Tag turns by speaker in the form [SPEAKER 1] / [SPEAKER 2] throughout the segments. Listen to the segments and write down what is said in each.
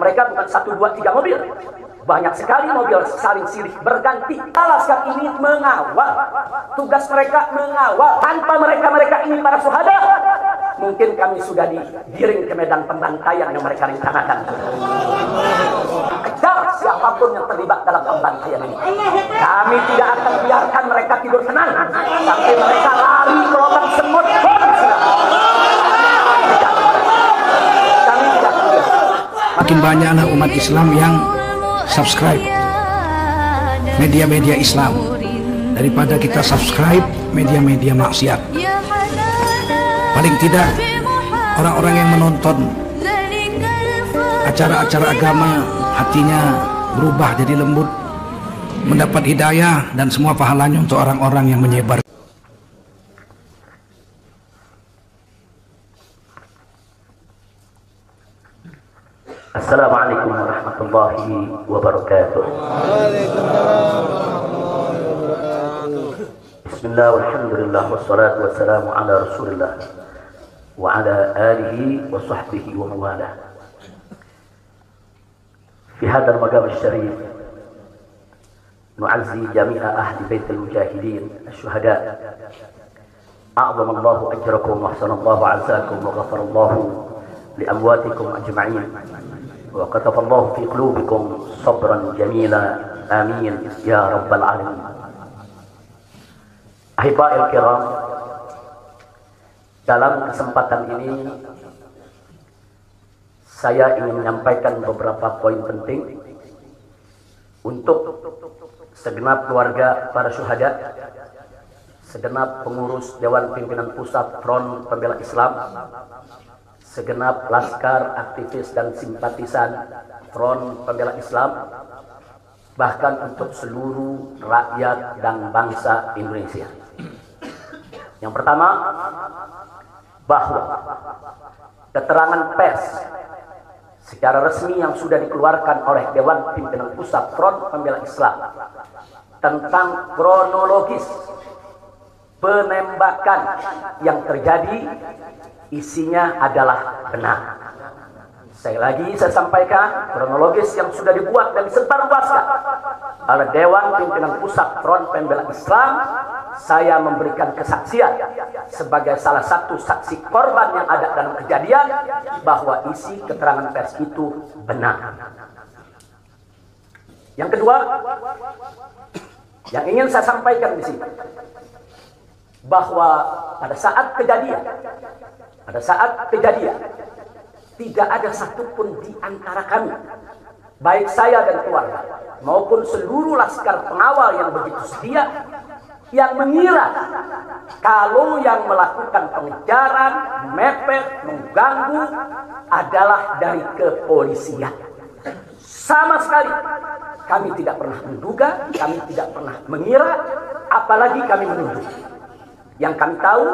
[SPEAKER 1] mereka bukan 1, 2, 3 mobil. Banyak sekali mobil saling silih berganti. Laskar ini mengawal. Tugas mereka mengawal. Tanpa mereka ini para syuhada, mungkin kami sudah digiring ke medan pembantaian yang mereka rencanakan. Kejar siapapun yang terlibat dalam pembantaian ini. Kami tidak akan biarkan mereka tidur tenang sampai mereka lari ke lubang semut.
[SPEAKER 2] Makin banyak anak umat Islam yang subscribe media-media Islam daripada kita subscribe media-media maksiat. Paling tidak orang-orang yang menonton acara-acara agama hatinya berubah jadi lembut, mendapat hidayah dan semua pahalanya untuk orang-orang yang menyebar.
[SPEAKER 1] Assalamualaikum warahmatullahi wabarakatuh. Bismillah walhamdulillah wassalatu wassalamu ala rasulillah wa ala alihi wa sahbihi wa mawalah. Fi hadha al-maqam al-sharif nu'azzi jami'a ahli bait al-mujahidin ash-shuhada. A'zama Allahu ajrakum wa ahsanallahu 'azakum wa ghafarallahu li amwatikum ajma'in. وكتب الله في قلوبكم صبرا جميلا آمين يا رب العالمين. Ahiba'il kiram, dalam kesempatan ini saya ingin menyampaikan beberapa poin penting untuk segenap keluarga para syuhada, segenap pengurus Dewan Pimpinan Pusat Front Pembela Islam, segenap laskar, aktivis dan simpatisan Front Pembela Islam, bahkan untuk seluruh rakyat dan bangsa Indonesia. Yang pertama, bahwa keterangan pers secara resmi yang sudah dikeluarkan oleh Dewan Pimpinan Pusat Front Pembela Islam tentang kronologis penembakan yang terjadi isinya adalah benar. Saya sampaikan kronologis yang sudah dibuat dan disebarluaskan oleh Dewan Pimpinan Pusat Front Pembela Islam. Saya memberikan kesaksian sebagai salah satu saksi korban yang ada dalam kejadian bahwa isi keterangan pers itu benar. Yang kedua, yang ingin saya sampaikan di sini, bahwa pada saat kejadian tidak ada satupun di antara kami, baik saya dan keluarga maupun seluruh laskar pengawal yang begitu setia, yang mengira kalau yang melakukan pengejaran, mepet, mengganggu adalah dari kepolisian. Sama sekali kami tidak pernah menduga, kami tidak pernah mengira, apalagi kami menuduh. Yang kami tahu,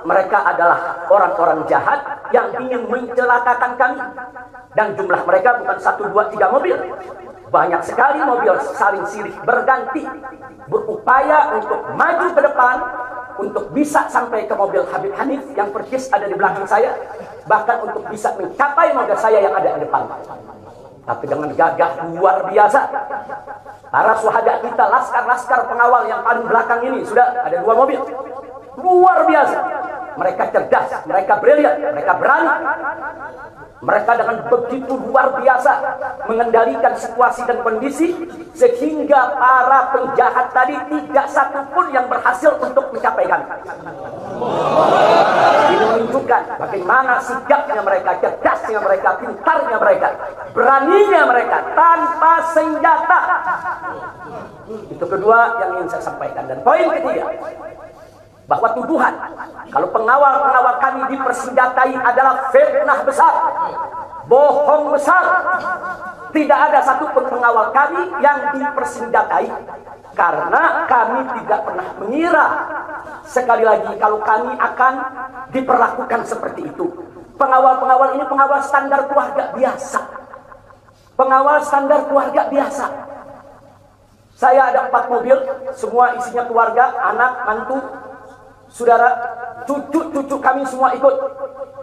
[SPEAKER 1] mereka adalah orang-orang jahat yang ingin mencelakakan kami. Dan jumlah mereka bukan 1, 2, 3 mobil. Banyak sekali mobil saling silih berganti, berupaya untuk maju ke depan, untuk bisa sampai ke mobil Habib Hanif yang persis ada di belakang saya, bahkan untuk bisa mencapai mobil saya yang ada di depan. Tapi dengan gagah luar biasa, para syuhada kita, laskar-laskar pengawal yang paling belakang ini, sudah ada 2 mobil. Luar biasa. Mereka cerdas, mereka brilian, mereka berani. Mereka dengan begitu luar biasa mengendalikan situasi dan kondisi, sehingga para penjahat tadi tidak satupun yang berhasil untuk mencapai kami. Ini menunjukkan bagaimana sigapnya mereka, cerdasnya mereka, pintarnya mereka, beraninya mereka tanpa senjata. Itu kedua yang ingin saya sampaikan. Dan poin ketiga, bahwa tuduhan kalau pengawal-pengawal kami dipersenjatai adalah fitnah besar, bohong besar. Tidak ada satupun pengawal kami yang dipersenjatai, karena kami tidak pernah mengira sekali lagi kalau kami akan diperlakukan seperti itu. Pengawal-pengawal ini pengawal standar keluarga biasa, pengawal standar keluarga biasa. Saya ada 4 mobil, semua isinya keluarga, anak, mantu, saudara, cucu-cucu kami semua ikut.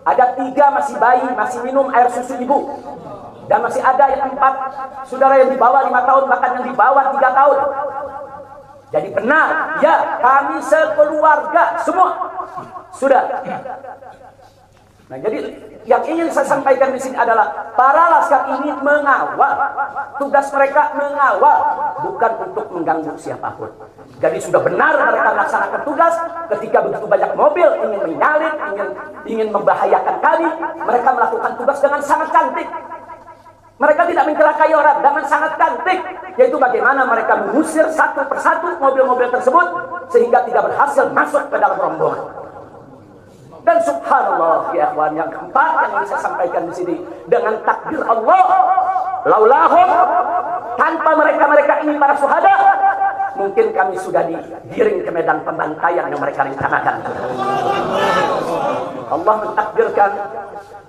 [SPEAKER 1] Ada 3 masih bayi, masih minum air susu ibu. Dan masih ada yang 4 saudara yang di bawah 5 tahun, bahkan yang di bawah 3 tahun. Jadi benar, ya, kami sekeluarga semua sudah. Nah, jadi yang ingin saya sampaikan di sini adalah para laskar ini mengawal. Tugas mereka mengawal, bukan untuk mengganggu siapapun. Jadi sudah benar mereka melaksanakan tugas. Ketika begitu banyak mobil ingin menyalip, ingin membahayakan kami, mereka melakukan tugas dengan sangat cantik. Mereka tidak mencelakai orang dengan sangat cantik, yaitu bagaimana mereka mengusir satu persatu mobil-mobil tersebut sehingga tidak berhasil masuk ke dalam rombongan. Dan subhanallah ya ikhwan, yang keempat yang ingin saya sampaikan di sini, dengan takdir Allah, laulahum, tanpa mereka ini para syuhada, mungkin kami sudah digiring ke medan pembantaian yang mereka rencanakan. Allah mentakdirkan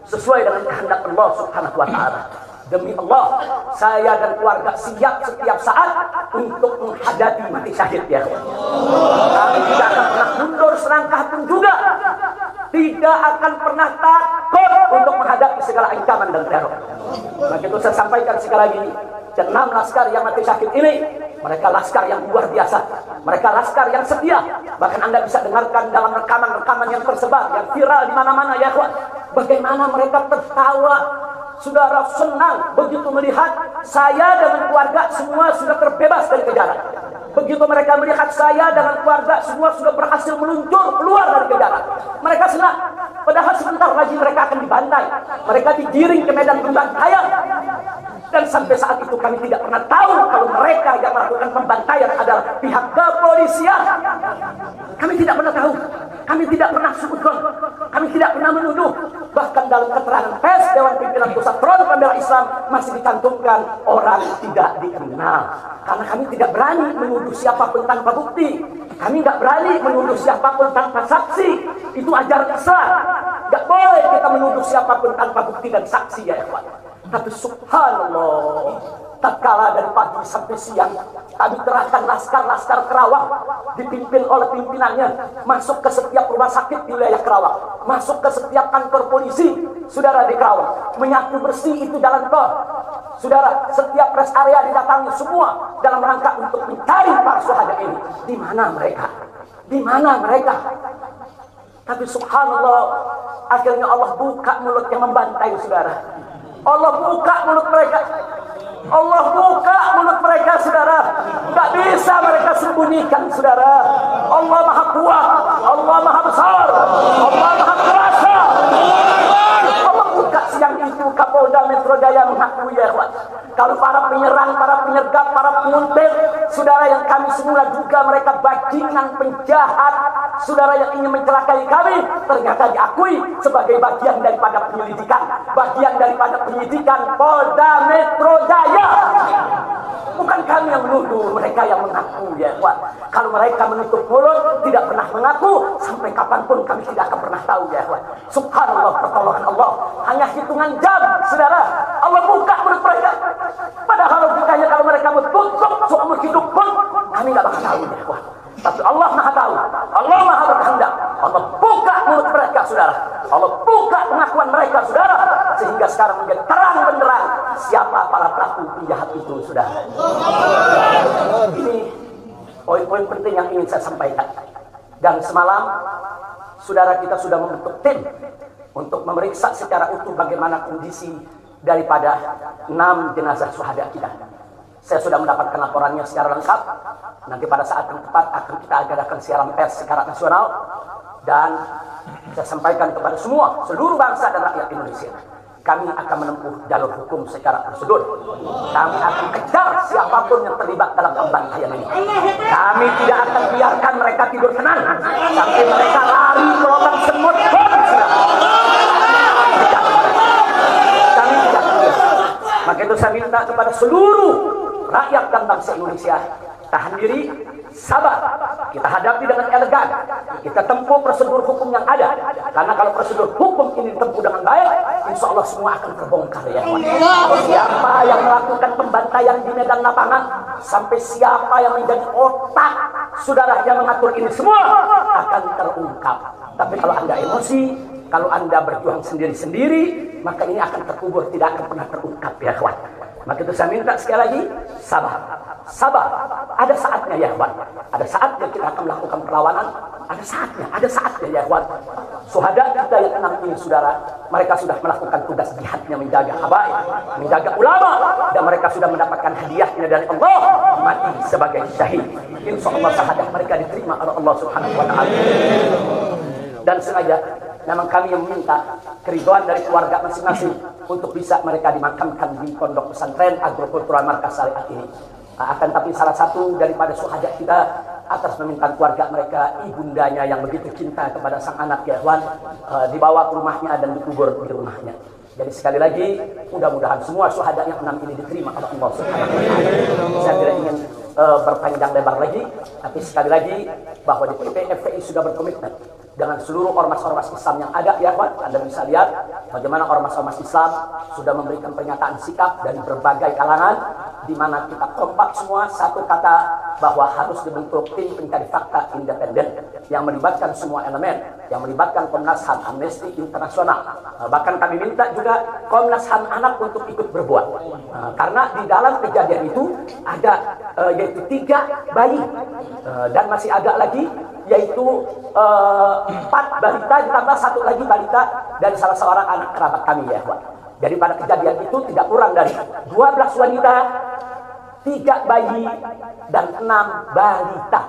[SPEAKER 1] sesuai dengan kehendak Allah subhanahu wa ta'ala. Demi Allah, saya dan keluarga siap setiap saat untuk menghadapi mati syahid ya. Kami tidak akan pernah mundur selangkah pun juga. Tidak akan pernah takut untuk menghadapi segala ancaman dan teror. Maka itu saya sampaikan sekali lagi, 6 laskar yang mati syahid ini, mereka laskar yang luar biasa. Mereka laskar yang setia. Bahkan Anda bisa dengarkan dalam rekaman-rekaman yang tersebar, yang viral di mana-mana ya kawan. Bagaimana mereka tertawa, saudara senang begitu melihat saya dengan keluarga semua sudah terbebas dari kejaran. Begitu mereka melihat saya dengan keluarga semua sudah berhasil meluncur keluar dari kejaran, mereka senang. Padahal sebentar lagi mereka akan dibantai, mereka digiring ke medan pembantaian. Dan sampai saat itu kami tidak pernah tahu kalau mereka yang melakukan pembantaian adalah pihak kepolisian. Kami tidak pernah tahu, kami tidak pernah suudon, kami tidak pernah menuduh. Bahkan dalam keterangan pers Dewan Pimpinan Pusat Front Pembela Islam masih dicantumkan orang tidak dikenal. Karena kami tidak berani menuduh siapapun tanpa bukti. Kami tidak berani menuduh siapapun tanpa saksi. Itu ajaran Islam. Tidak boleh kita menuduh siapapun tanpa bukti dan saksi ya ikhwan. Tapi subhanallah, tatkala dari pagi sampai siang kami kerahkan laskar-laskar Kerawang dipimpin oleh pimpinannya masuk ke setiap rumah sakit di wilayah Kerawang, masuk ke setiap kantor polisi saudara di Kerawang, menyapu bersih itu jalan tol saudara, setiap rest area didatangi semua dalam rangka untuk mencari para syuhada ini. Di mana mereka? Di mana mereka? Tapi subhanallah, akhirnya Allah buka mulut yang membantai saudara. Allah buka mulut mereka. Allah buka mulut mereka saudara. Tidak bisa mereka sembunyikan saudara. Allah maha kuat, Allah maha besar, Allah maha kuasa. Allah buka siang itu. Kapolda Metro Jaya mengakui ya ikhwan, kalau para penyerang, para penyergap, para penguntit saudara yang kami semula duga mereka bajingan penjahat saudara yang ingin mencelakai kami, ternyata diakui sebagai bagian daripada penyelidikan, bagian daripada penyidikan Polda Metro Jaya. Bukan kami yang menuduh, mereka yang mengaku ya Pak. Kalau mereka menutup mulut, tidak pernah mengaku, sampai kapanpun kami tidak akan pernah tahu ya Pak. Subhanallah, pertolongan Allah hanya hitungan jam saudara. Allah buka mulut mereka. Padahal logikanya kalau mereka menutup seumur hidup pun kami tidak bakal tahu ya Pak. Tapi Allah maha tahu, Allah maha berkehendak. Allah buka mulut mereka saudara, Allah buka pengakuan mereka saudara, sehingga sekarang menjadi terang benderang siapa para pelaku penjahat itu saudara. Ini poin-poin penting yang ingin saya sampaikan. Dan semalam saudara kita sudah membentuk tim untuk memeriksa secara utuh bagaimana kondisi daripada 6 jenazah syuhada kita. Saya sudah mendapatkan laporannya secara lengkap. Nanti pada saat yang tepat akan kita adakan siaran pers secara nasional. Dan saya sampaikan kepada semua, seluruh bangsa dan rakyat Indonesia, kami akan menempuh jalur hukum secara prosedur. Kami akan kejar siapapun yang terlibat dalam pembantaian ini. Kami tidak akan biarkan mereka tidur tenang sampai mereka lari ke lubang semut. Kami tidak boleh. Maka itu saya minta kepada seluruh rakyat dan bangsa Indonesia, tahan diri, sabar. Kita hadapi dengan elegan. Kita tempuh prosedur hukum yang ada. Karena kalau prosedur hukum ini ditempuh dengan baik, insya Allah semua akan terbongkar ya. Siapa yang melakukan pembantaian di medan lapangan, sampai siapa yang menjadi otak saudara yang mengatur ini semua akan terungkap. Tapi kalau Anda emosi, Kalau Anda berjuang sendiri-sendiri, maka ini akan terkubur, tidak akan pernah terungkap ya kawan. Maka itu saya minta sekali lagi, sabar. Sabar. Ada saatnya ya kawan. Ada saatnya kita akan melakukan perlawanan. Ada saatnya ya kawan. Syuhada kita yang 6 ini saudara, mereka sudah melakukan tugas jihadnya, menjaga habaib, menjaga ulama, dan mereka sudah mendapatkan hadiahnya dari Allah, mati sebagai syahid. Insya Allah syahadat mereka diterima oleh Allah Subhanahu wa Ta'ala. Dan sengaja memang kami yang meminta keridhaan dari keluarga masing-masing untuk bisa mereka dimakamkan di pondok pesantren agrokultural Markas Syariat ini. Akan tapi salah satu daripada syuhada kita atas permintaan keluarga mereka, ibundanya yang begitu cinta kepada sang anak ya Ikhwan, dibawa ke rumahnya dan dikubur di rumahnya. Jadi sekali lagi, mudah-mudahan semua syuhada yang 6 ini diterima oleh Allah Subhanahu wa Ta'ala. Saya tidak ingin berpanjang lebar lagi, tapi sekali lagi bahwa di PP FPI sudah berkomitmen dengan seluruh ormas-ormas Islam yang ada ya Pak. Anda bisa lihat bagaimana ormas-ormas Islam sudah memberikan pernyataan sikap dari berbagai kalangan, di mana kita kompak semua satu kata bahwa harus dibentuk tim pencari fakta independen yang melibatkan semua elemen, yang melibatkan Komnas HAM, Amnesty Internasional. Bahkan kami minta juga Komnas HAM anak untuk ikut berbuat, karena di dalam kejadian itu ada yaitu 3 bayi dan masih ada lagi yaitu 4 balita ditambah 1 lagi balita dari salah seorang anak kerabat kami ya Pak. Jadi pada kejadian itu tidak kurang dari 12 wanita, 3 bayi, dan 6 balita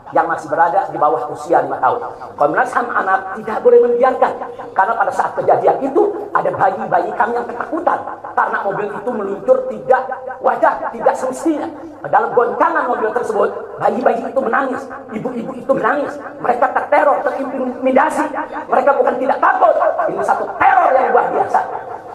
[SPEAKER 1] yang masih berada di bawah usia 5 tahun. Komnas HAM anak tidak boleh membiarkan, karena pada saat kejadian itu ada bayi-bayi kami yang ketakutan karena mobil itu meluncur tidak wajar, tidak semestinya. Dalam goncangan mobil tersebut, bayi-bayi itu menangis, ibu-ibu itu menangis, mereka terteror, terintimidasi. Mereka bukan tidak takut, ini satu teror yang luar biasa.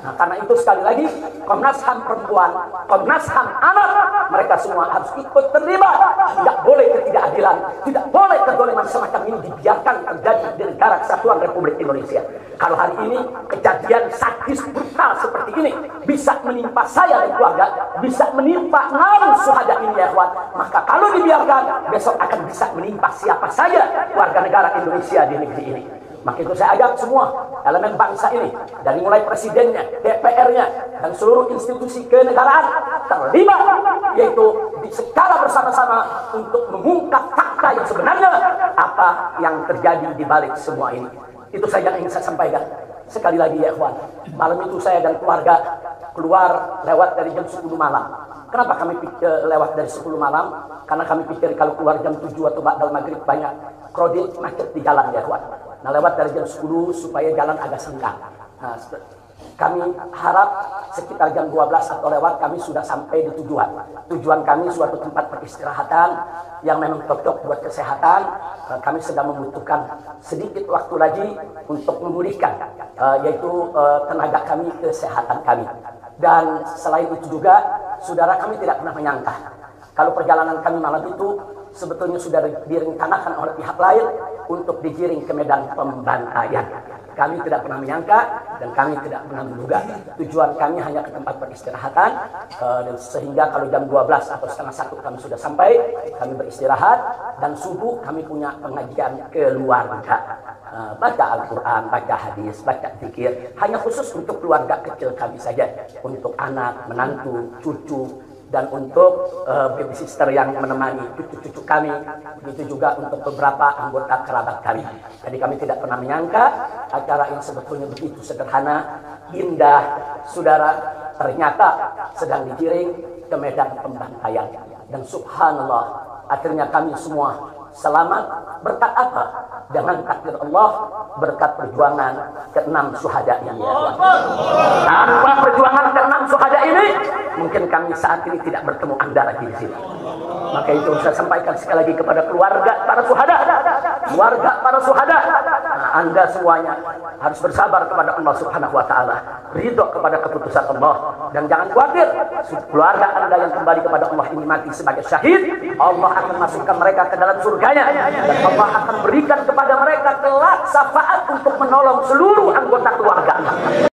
[SPEAKER 1] Nah, karena itu sekali lagi Komnas HAM perempuan, Komnas HAM anak, mereka semua harus ikut terlibat. Tidak boleh ketidakadilan, tidak boleh kezaliman semacam ini dibiarkan terjadi di negara kesatuan Republik Indonesia. Kalau hari ini kejadian sadis brutal seperti ini bisa menimpa saya dan keluarga, bisa menimpa 6 syuhada ini ya kawan, maka kalau dibiarkan besok akan bisa menimpa siapa saja warga negara Indonesia di negeri ini. Maka itu saya ajak semua elemen bangsa ini, dari mulai presidennya, DPR-nya, dan seluruh institusi kenegaraan terlibat, yaitu secara bersama-sama untuk mengungkap fakta yang sebenarnya apa yang terjadi di balik semua ini. Itu saja yang ingin saya sampaikan. Sekali lagi ya ikhwan, malam itu saya dan keluarga keluar lewat dari jam 10 malam. Kenapa kami lewat dari 10 malam? Karena kami pikir kalau keluar jam 7 atau ba'dal maghrib banyak krodit macet di jalan ya ikhwan. Nah, lewat dari jam 10 supaya jalan agak senggang. Nah, kami harap sekitar jam 12 atau lewat kami sudah sampai di tujuan. Tujuan kami suatu tempat peristirahatan yang memang cocok buat kesehatan. Kami sedang membutuhkan sedikit waktu lagi untuk memulihkan yaitu tenaga kami, kesehatan kami. Dan selain itu juga, saudara, kami tidak pernah menyangka kalau perjalanan kami malam itu sebetulnya sudah direncanakan oleh pihak lain untuk digiring ke medan pembantaian. Kami tidak pernah menyangka dan kami tidak pernah menduga. Tujuan kami hanya ke tempat peristirahatan, dan sehingga kalau jam 12 atau setengah 1 kami sudah sampai, kami beristirahat, dan subuh kami punya pengajian keluarga. Baca Al-Quran, baca hadis, baca zikir, hanya khusus untuk keluarga kecil kami saja, untuk anak, menantu, cucu, dan untuk baby sister yang menemani cucu-cucu kami, begitu juga untuk beberapa anggota kerabat kami. Jadi kami tidak pernah menyangka acara yang sebetulnya begitu sederhana, indah, saudara, ternyata sedang digiring ke medan pembantaian. Dan subhanallah, akhirnya kami semua selamat. Berkat apa? Dengan takdir Allah, berkat perjuangan ke-6 syuhada ini ya Tuhan. Tanpa perjuangan ke-6 syuhada ini, mungkin kami saat ini tidak bertemu Anda lagi di sini. Maka itu saya sampaikan sekali lagi kepada keluarga para syuhada. Keluarga para syuhada, nah, Anda semuanya harus bersabar kepada Allah Subhanahu wa Ta'ala, ridho kepada keputusan Allah, dan jangan khawatir. Keluarga Anda yang kembali kepada Allah ini mati sebagai syahid, Allah akan masukkan mereka ke dalam surganya, dan Allah akan berikan kepada mereka kelak syafaat untuk menolong seluruh anggota keluarga.